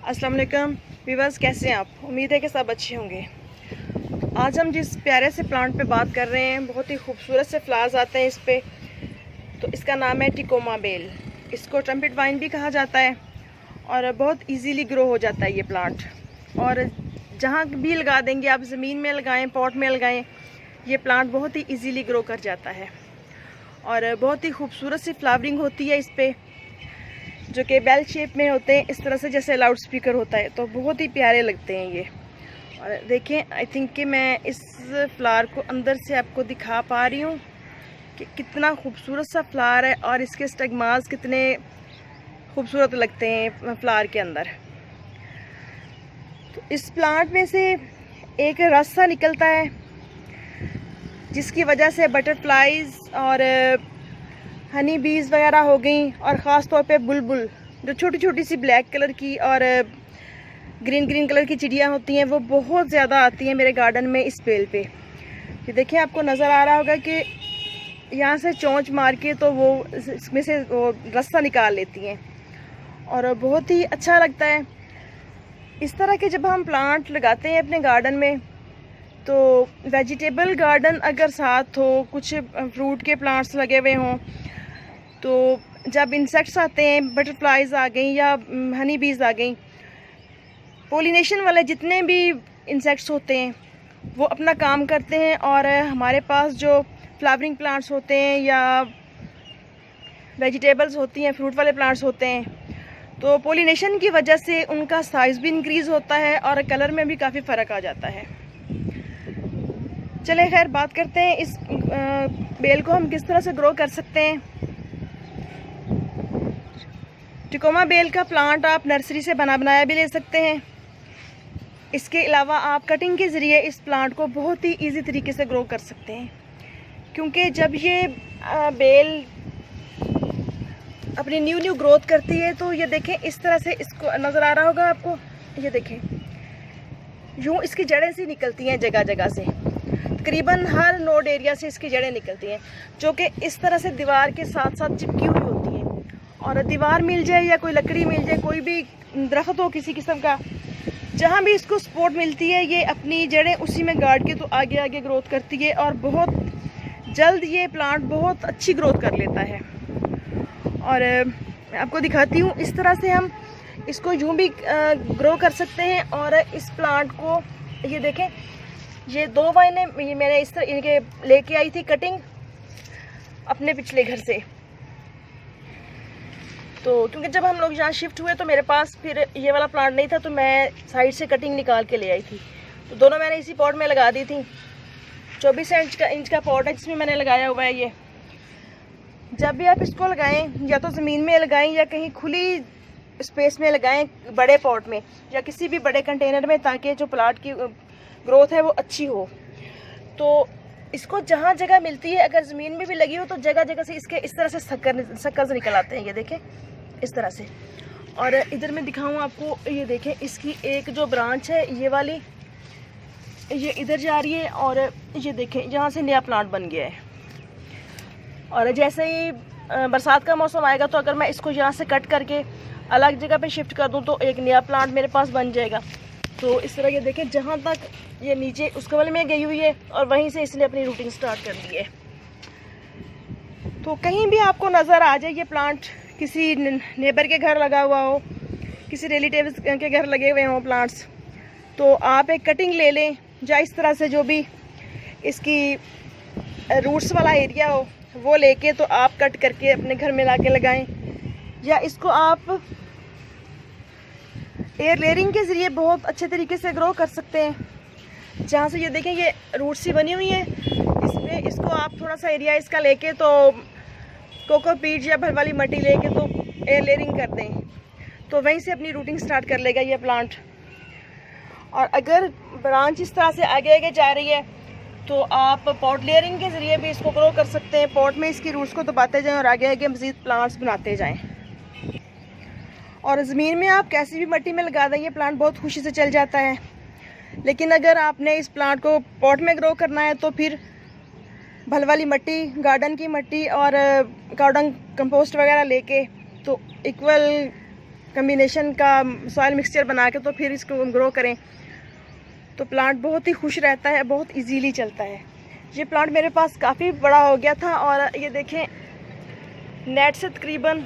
अस्सलाम वालेकुम व्यूअर्स, कैसे हैं आप? उम्मीद है कि सब अच्छे होंगे। आज हम जिस प्यारे से प्लांट पे बात कर रहे हैं, बहुत ही खूबसूरत से फ्लावर्स आते हैं इस पे। तो इसका नाम है टिकोमा बेल। इसको ट्रम्पेट वाइन भी कहा जाता है और बहुत इजीली ग्रो हो जाता है ये प्लांट। और जहाँ भी लगा देंगे आप, ज़मीन में लगाएं, पॉट में लगाएं, ये प्लांट बहुत ही इजीली ग्रो कर जाता है। और बहुत ही खूबसूरत सी फ्लावरिंग होती है इस पर, जो कि बेल शेप में होते हैं, इस तरह से जैसे लाउड स्पीकर होता है। तो बहुत ही प्यारे लगते हैं ये। और देखें, आई थिंक कि मैं इस फ्लावर को अंदर से आपको दिखा पा रही हूँ कि कितना खूबसूरत सा फ्लावर है और इसके स्टिग्मास कितने खूबसूरत लगते हैं फ्लावर के अंदर। तो इस प्लांट में से एक रस सा निकलता है, जिसकी वजह से बटरफ्लाइज और हनी बीज वगैरह हो गई, और ख़ास तौर पे बुलबुल, जो छोटी छोटी सी ब्लैक कलर की और ग्रीन ग्रीन कलर की चिड़िया होती हैं, वो बहुत ज़्यादा आती हैं मेरे गार्डन में इस बेल पे। ये देखिए, आपको नज़र आ रहा होगा कि यहाँ से चोंच मार के तो वो इसमें से वो रस्सा निकाल लेती हैं और बहुत ही अच्छा लगता है। इस तरह के जब हम प्लांट लगाते हैं अपने गार्डन में, तो वेजिटेबल गार्डन अगर साथ हो, कुछ फ्रूट के प्लांट्स लगे हुए हों, तो जब इंसेक्ट्स आते हैं, बटरफ्लाइज आ गई या हनी बीज आ गई, पोलिनेशन वाले जितने भी इंसेक्ट्स होते हैं वो अपना काम करते हैं। और हमारे पास जो फ्लावरिंग प्लांट्स होते हैं या वेजिटेबल्स होती हैं, फ्रूट वाले प्लांट्स होते हैं, तो पोलिनेशन की वजह से उनका साइज़ भी इंक्रीज़ होता है और कलर में भी काफ़ी फ़र्क आ जाता है। चले खैर, बात करते हैं इस बेल को हम किस तरह से ग्रो कर सकते हैं। टिकोमा बेल का प्लांट आप नर्सरी से बनाया भी ले सकते हैं। इसके अलावा आप कटिंग के ज़रिए इस प्लांट को बहुत ही इजी तरीके से ग्रो कर सकते हैं, क्योंकि जब ये बेल अपनी न्यू ग्रोथ करती है, तो ये देखें, इस तरह से इसको नज़र आ रहा होगा आपको, ये देखें, यूँ इसकी जड़ें सी निकलती हैं जगह जगह से। तकरीबन हर नोड एरिया से इसकी जड़ें निकलती हैं, जो कि इस तरह से दीवार के साथ साथ चिपकी हुई होती हैं। और दीवार मिल जाए या कोई लकड़ी मिल जाए, कोई भी दरख्त हो किसी किस्म का, जहाँ भी इसको सपोर्ट मिलती है, ये अपनी जड़ें उसी में गाड़ के तो आगे आगे ग्रोथ करती है और बहुत जल्द ये प्लांट बहुत अच्छी ग्रोथ कर लेता है। और मैं आपको दिखाती हूँ, इस तरह से हम इसको यूँ भी ग्रो कर सकते हैं। और इस प्लांट को ये देखें, ये 2 महीने ये मैंने इस तरह इनके लेके आई थी कटिंग अपने पिछले घर से। तो क्योंकि जब हम लोग यहाँ शिफ्ट हुए तो मेरे पास फिर ये वाला प्लांट नहीं था, तो मैं साइड से कटिंग निकाल के ले आई थी। तो दोनों मैंने इसी पॉट में लगा दी थी। 24 इंच का पॉट है जिसमें मैंने लगाया हुआ है ये। जब भी आप इसको लगाएं, या तो ज़मीन में लगाएं या कहीं खुली स्पेस में लगाएं, बड़े पॉट में या किसी भी बड़े कंटेनर में, ताकि जो प्लांट की ग्रोथ है वो अच्छी हो। तो इसको जहाँ जगह मिलती है, अगर ज़मीन में भी लगी हो, तो जगह जगह से इसके इस तरह से सक्कर निकल आते हैं, ये देखें, इस तरह से। और इधर मैं दिखाऊं आपको, ये देखें, इसकी एक जो ब्रांच है ये वाली, ये इधर जा रही है, और ये देखें यहाँ से नया प्लांट बन गया है। और जैसे ही बरसात का मौसम आएगा, तो अगर मैं इसको यहाँ से कट करके अलग जगह पे शिफ्ट कर दूँ, तो एक नया प्लांट मेरे पास बन जाएगा। तो इस तरह ये देखें, जहाँ तक ये नीचे उस कवल में गई हुई है, और वहीं से इसने अपनी रूटिंग स्टार्ट कर दी है। तो कहीं भी आपको नज़र आ जाए ये प्लांट, किसी नेबर के घर लगा हुआ हो, किसी रिलेटिव्स के घर लगे हुए हों प्लांट्स, तो आप एक कटिंग ले लें, या इस तरह से जो भी इसकी रूट्स वाला एरिया हो वो लेके, तो आप कट करके अपने घर में लाके लगाएं। या इसको आप एयर लेयरिंग के ज़रिए बहुत अच्छे तरीके से ग्रो कर सकते हैं। जहाँ से ये देखें, ये रूट्स सी बनी हुई है, इसमें इसको आप थोड़ा सा एरिया इसका लेके, तो कोकोपीट या भर वाली मट्टी लेके तो एयर लेयरिंग कर दें, तो वहीं से अपनी रूटिंग स्टार्ट कर लेगा ये प्लांट। और अगर ब्रांच इस तरह से आगे आगे जा रही है, तो आप पॉट लेयरिंग के ज़रिए भी इसको ग्रो कर सकते हैं। पॉट में इसकी रूट्स को दबाते जाएं और आगे आगे मज़ीद प्लांट्स बनाते जाएं। और ज़मीन में आप कैसी भी मिट्टी में लगा दें, ये प्लांट बहुत खुशी से चल जाता है। लेकिन अगर आपने इस प्लांट को पॉट में ग्रो करना है, तो फिर भल वाली मिट्टी, गार्डन की मिट्टी और गार्डन कंपोस्ट वगैरह लेके, तो इक्वल कम्बिनेशन का सॉइल मिक्सचर बना के तो फिर इसको ग्रो करें तो प्लांट बहुत ही खुश रहता है, बहुत इजीली चलता है। ये प्लांट मेरे पास काफ़ी बड़ा हो गया था और ये देखें नेट से तकरीबन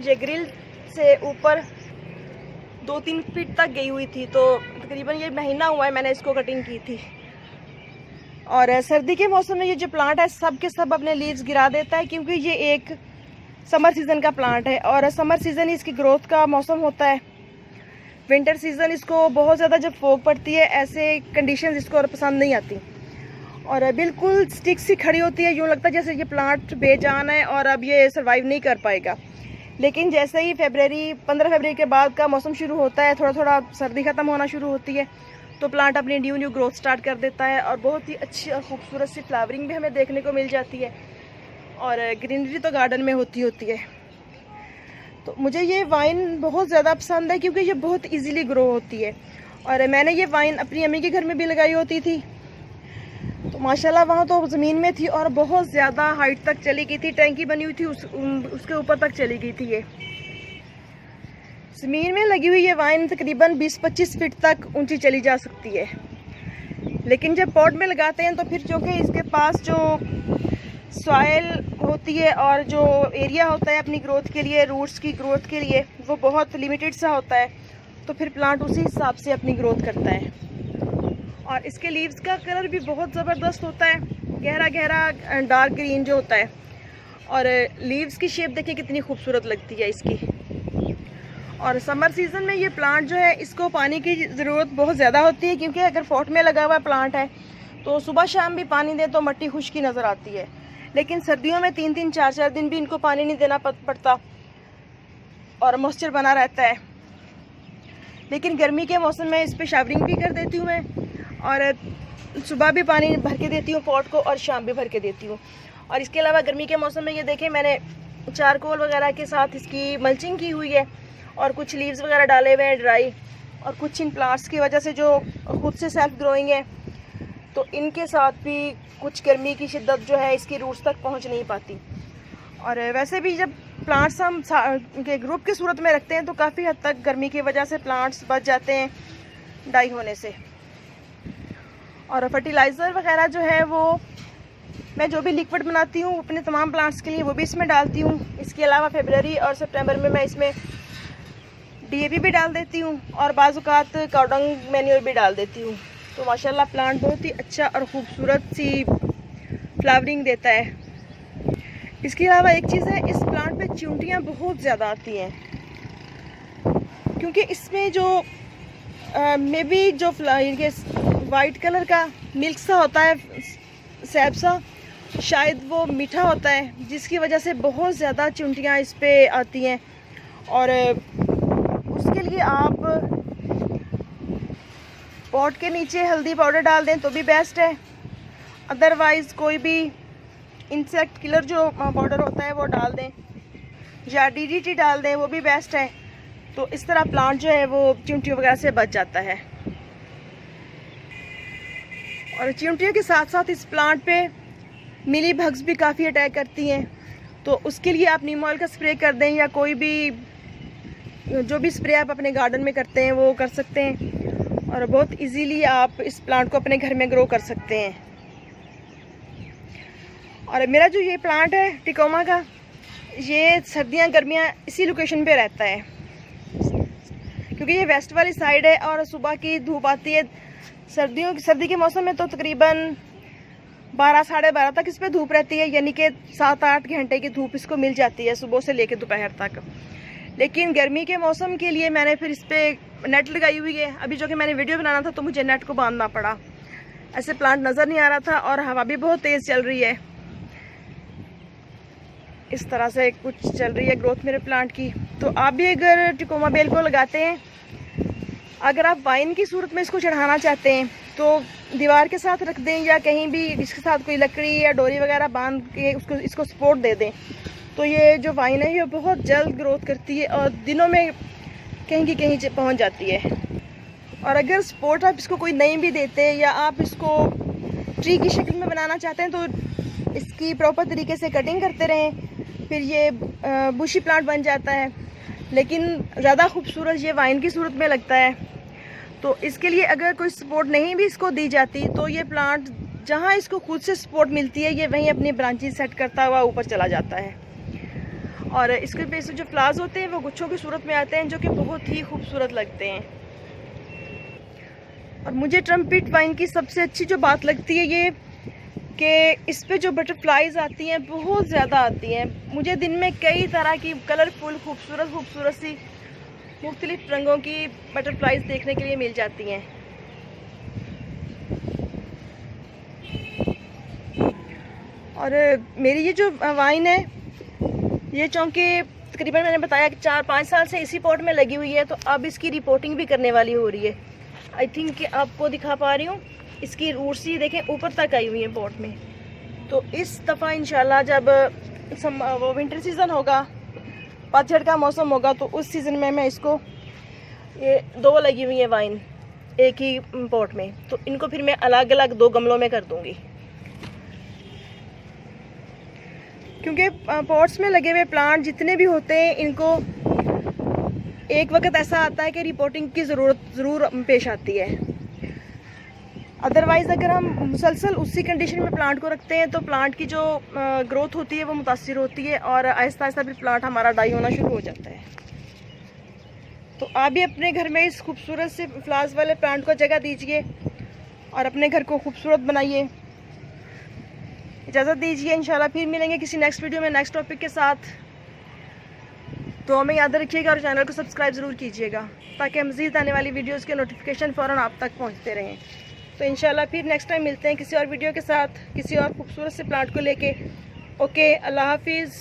ये ग्रिल से ऊपर 2-3 फीट तक गई हुई थी। तो तकरीबन ये महीना हुआ है मैंने इसको कटिंग की थी। और सर्दी के मौसम में ये जो प्लांट है सब के सब अपने लीव्स गिरा देता है, क्योंकि ये एक समर सीज़न का प्लांट है और समर सीज़न इसकी ग्रोथ का मौसम होता है। विंटर सीज़न इसको बहुत ज़्यादा जब फोग पड़ती है ऐसे कंडीशंस इसको और पसंद नहीं आती और बिल्कुल स्टिक सी खड़ी होती है, यूँ लगता है जैसे ये प्लांट बेजान है और अब ये सर्वाइव नहीं कर पाएगा। लेकिन जैसे ही 15 फरवरी के बाद का मौसम शुरू होता है, थोड़ा थोड़ा सर्दी ख़त्म होना शुरू होती है, तो प्लांट अपनी न्यू ग्रोथ स्टार्ट कर देता है और बहुत ही अच्छी और ख़ूबसूरत सी फ्लावरिंग भी हमें देखने को मिल जाती है और ग्रीनरी तो गार्डन में होती है। तो मुझे ये वाइन बहुत ज़्यादा पसंद है क्योंकि ये बहुत इजीली ग्रो होती है और मैंने ये वाइन अपनी अम्मी के घर में भी लगाई होती थी। तो माशाल्लाह वहाँ तो ज़मीन में थी और बहुत ज़्यादा हाइट तक चली गई थी, टैंकी बनी हुई थी उसके ऊपर तक चली गई थी। ये ज़मीन में लगी हुई ये वाइन तकरीबन 20-25 फीट तक ऊंची चली जा सकती है। लेकिन जब पॉट में लगाते हैं तो फिर चूँकि इसके पास जो सॉइल होती है और जो एरिया होता है अपनी ग्रोथ के लिए, रूट्स की ग्रोथ के लिए, वो बहुत लिमिटेड सा होता है, तो फिर प्लांट उसी हिसाब से अपनी ग्रोथ करता है। और इसके लीव्स का कलर भी बहुत ज़बरदस्त होता है, गहरा गहरा डार्क ग्रीन जो होता है। और लीव्स की शेप देखिए कितनी खूबसूरत लगती है इसकी। और समर सीज़न में ये प्लांट जो है इसको पानी की ज़रूरत बहुत ज़्यादा होती है, क्योंकि अगर पॉट में लगा हुआ प्लांट है तो सुबह शाम भी पानी दे तो मिट्टी खुश्की नज़र आती है। लेकिन सर्दियों में 3-3 4-4 दिन भी इनको पानी नहीं देना पड़ता और मॉइस्चर बना रहता है। लेकिन गर्मी के मौसम में इस पर शावरिंग भी कर देती हूँ मैं और सुबह भी पानी भर के देती हूँ पॉट को और शाम भी भर के देती हूँ। और इसके अलावा गर्मी के मौसम में ये देखें मैंने चारकोल वगैरह के साथ इसकी मल्चिंग की हुई है और कुछ लीव्स वगैरह डाले हुए हैं ड्राई, और कुछ इन प्लांट्स की वजह से जो खुद से सेल्फ ग्रोइंग है तो इनके साथ भी कुछ गर्मी की शिद्दत जो है इसकी रूट्स तक पहुंच नहीं पाती। और वैसे भी जब प्लांट्स हम के ग्रुप की सूरत में रखते हैं तो काफ़ी हद तक गर्मी की वजह से प्लांट्स बच जाते हैं डाई होने से। और फर्टिलाइज़र वगैरह जो है वो मैं जो भी लिक्विड बनाती हूँ अपने तमाम प्लांट्स के लिए वो भी इसमें डालती हूँ। इसके अलावा फरवरी और सितंबर में मैं इसमें DAP भी डाल देती हूँ और बाज़-औक़ात काउडंग मैन्योर भी डाल देती हूँ। तो माशाल्लाह प्लांट बहुत ही अच्छा और ख़ूबसूरत सी फ्लावरिंग देता है। इसके अलावा एक चीज़ है, इस प्लांट पे चींटियाँ बहुत ज़्यादा आती हैं, क्योंकि इसमें जो मे बी जो ये वाइट कलर का मिल्क सा होता है सैब सा, शायद वो मीठा होता है जिसकी वजह से बहुत ज़्यादा चींटियाँ इस पे आती हैं। और उसके लिए आप पॉट के नीचे हल्दी पाउडर डाल दें तो भी बेस्ट है, अदरवाइज़ कोई भी इंसेक्ट किलर जो पाउडर होता है वो डाल दें या DDT डाल दें, वो भी बेस्ट है। तो इस तरह प्लांट जो है वो चींटियों वगैरह से बच जाता है। और चींटियों के साथ साथ इस प्लांट पे मिली बग्स भी काफ़ी अटैक करती हैं, तो उसके लिए आप नीम ऑयल का स्प्रे कर दें या कोई भी जो भी स्प्रे आप अपने गार्डन में करते हैं वो कर सकते हैं और बहुत इजीली आप इस प्लांट को अपने घर में ग्रो कर सकते हैं। और मेरा जो ये प्लांट है टिकोमा का, ये सर्दियाँ गर्मियाँ इसी लोकेशन पे रहता है, क्योंकि ये वेस्ट वाली साइड है और सुबह की धूप आती है। सर्दी के मौसम में तो तकरीबन 12-12:30 तक इस पर धूप रहती है, यानी कि 7-8 घंटे की धूप इसको मिल जाती है सुबह से लेकर दोपहर तक। लेकिन गर्मी के मौसम के लिए मैंने फिर इस पर नेट लगाई हुई है। अभी जो कि मैंने वीडियो बनाना था तो मुझे नेट को बांधना पड़ा, ऐसे प्लांट नज़र नहीं आ रहा था और हवा भी बहुत तेज़ चल रही है। इस तरह से कुछ चल रही है ग्रोथ मेरे प्लांट की। तो आप भी अगर टिकोमा बेल को लगाते हैं, अगर आप वाइन की सूरत में इसको चढ़ाना चाहते हैं तो दीवार के साथ रख दें या कहीं भी इसके साथ कोई लकड़ी या डोरी वगैरह बांध के इसको सपोर्ट दे दें, तो ये जो वाइन है ये बहुत जल्द ग्रोथ करती है और दिनों में कहीं की कहीं पहुंच जाती है। और अगर सपोर्ट आप इसको कोई नहीं भी देते या आप इसको ट्री की शक्ल में बनाना चाहते हैं तो इसकी प्रॉपर तरीके से कटिंग करते रहें, फिर ये बुशी प्लांट बन जाता है। लेकिन ज़्यादा खूबसूरत ये वाइन की सूरत में लगता है। तो इसके लिए अगर कोई सपोर्ट नहीं भी इसको दी जाती तो ये प्लांट जहाँ इसको खुद से सपोर्ट मिलती है ये वहीं अपनी ब्रांचेस सेट करता हुआ ऊपर चला जाता है। और इसके बेस जो फ्लावर्स होते हैं वो गुच्छों की सूरत में आते हैं, जो कि बहुत ही खूबसूरत लगते हैं। और मुझे ट्रम्पेट वाइन की सबसे अच्छी जो बात लगती है ये कि इस पे जो बटरफ्लाइज आती हैं बहुत ज़्यादा आती हैं। मुझे दिन में कई तरह की कलरफुल खूबसूरत सी मुख्तलिफ रंगों की बटरफ्लाइज देखने के लिए मिल जाती हैं। और मेरी ये जो वाइन है ये चूँकि तकरीबन मैंने बताया कि 4-5 साल से इसी पॉट में लगी हुई है, तो अब इसकी रिपोर्टिंग भी करने वाली हो रही है। आई थिंक कि आपको दिखा पा रही हूँ, इसकी रूट्स ही देखें ऊपर तक आई हुई है पॉट में। तो इस दफ़ा इंशाल्लाह जब वो विंटर सीज़न होगा, पतझड़ का मौसम होगा, तो उस सीज़न में मैं इसको ये 2 लगी हुई है वाइन एक ही पॉट में, तो इनको फिर मैं अलग अलग 2 गमलों में कर दूँगी। क्योंकि पॉट्स में लगे हुए प्लांट जितने भी होते हैं इनको एक वक्त ऐसा आता है कि रिपोर्टिंग की ज़रूर पेश आती है। अदरवाइज़ अगर हम मुसलसल उसी कंडीशन में प्लांट को रखते हैं तो प्लांट की जो ग्रोथ होती है वो मुतासिर होती है और आहिस्ता आहिस्ता फिर प्लांट हमारा डाई होना शुरू हो जाता है। तो आप भी अपने घर में इस खूबसूरत से फ्लावर्स वाले प्लांट को जगह दीजिए और अपने घर को खूबसूरत बनाइए। इजाज़त दीजिए, इंशाल्लाह फिर मिलेंगे किसी नेक्स्ट वीडियो में नेक्स्ट टॉपिक के साथ। तो हमें याद रखिएगा और चैनल को सब्सक्राइब ज़रूर कीजिएगा ताकि मज़ीद आने वाली वीडियोस के नोटिफिकेशन फ़ौरन आप तक पहुंचते रहें। तो इंशाल्लाह फिर नेक्स्ट टाइम मिलते हैं किसी और वीडियो के साथ, किसी और खूबसूरत से प्लांट को लेके। ओके, अल्लाह हाफिज़।